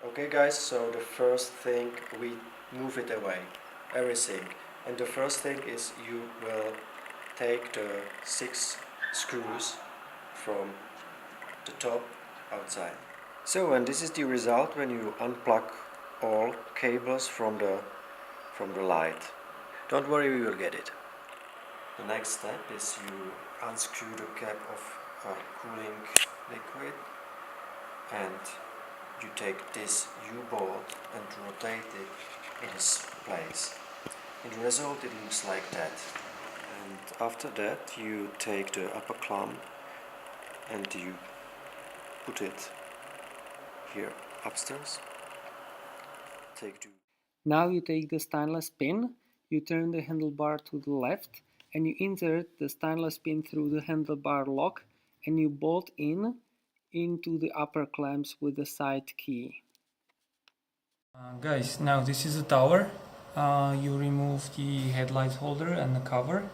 Okay guys, so the first thing, we move it away, everything. And the first thing is you will take the 6 screws from the top outside. So, and this is the result when you unplug all cables from the light. Don't worry, we will get it. The next step is you unscrew the cap of cooling liquid, and you take this U-bolt and rotate it in its place. In the result it looks like that. And after that you take the upper clamp and you put it here upstairs. Now you take the stainless pin, you turn the handlebar to the left, and you insert the stainless pin through the handlebar lock, and you bolt into the upper clamps with the side key. Guys, now this is a tower. You remove the headlight holder and the cover.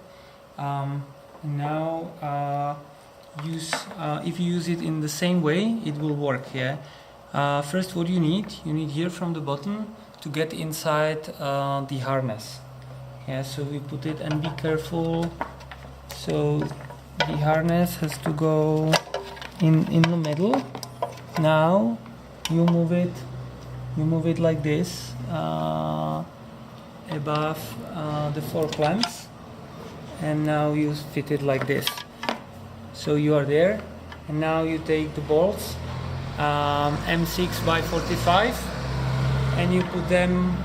Now if you use it in the same way, it will work. Yeah. First, what you need here from the bottom to get inside the harness. Yeah. So we put it, and be careful. So the harness has to go in the middle. Now you move it like this above the 4 clamps, and now you fit it like this. So you are there, and now you take the bolts, M6 by 45, and you put them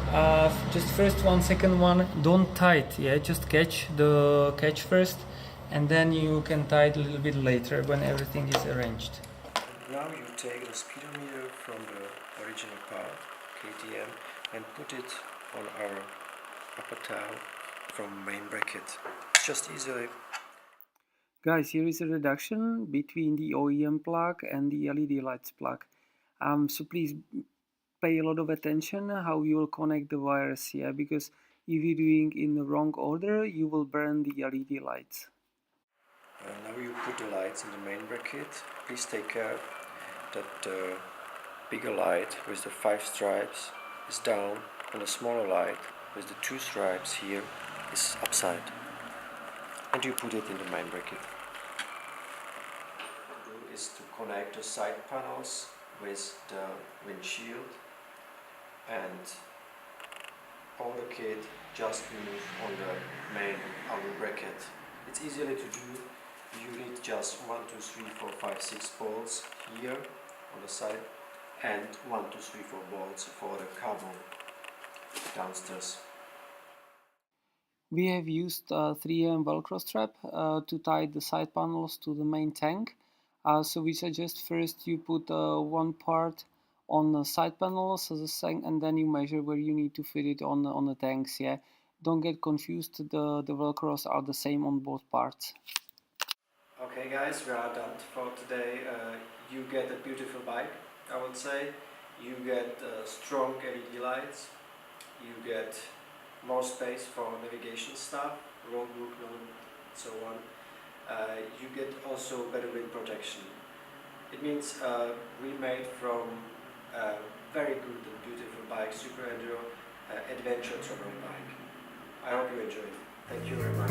just first one, second one, don't tie it, yeah, just catch first, and then you can tie it a little bit later when everything is arranged. Now you take the speedometer from the original part, KTM, and put it on our upper tail from main bracket. Just easily. Guys, here is a reduction between the OEM plug and the LED lights plug. So please pay a lot of attention how you will connect the wires here, because if you're doing in the wrong order, you will burn the LED lights. Now you put the lights in the main bracket. Please take care that the bigger light with the 5 stripes is down, and the smaller light with the 2 stripes here is upside. And you put it in the main bracket. What to do is to connect the side panels with the windshield, and all the kit just move on the main outer bracket. It's easily to do. You need just 1, 2, 3, 4, 5, 6 bolts here on the side, and 1, 2, 3, 4 bolts for the carbon downstairs. We have used 3M Velcro strap to tie the side panels to the main tank. So we suggest first you put one part on the side panels as a second, and then you measure where you need to fit it on the tanks. Yeah, don't get confused. The Velcros are the same on both parts. Okay guys, we are done for today. You get a beautiful bike, I would say. You get strong LED lights. You get more space for navigation stuff, road book, and so on. You get also better wind protection. It means we made from a very good and beautiful bike, SuperEnduro adventure travel bike. I hope you enjoy it. Thank you very much.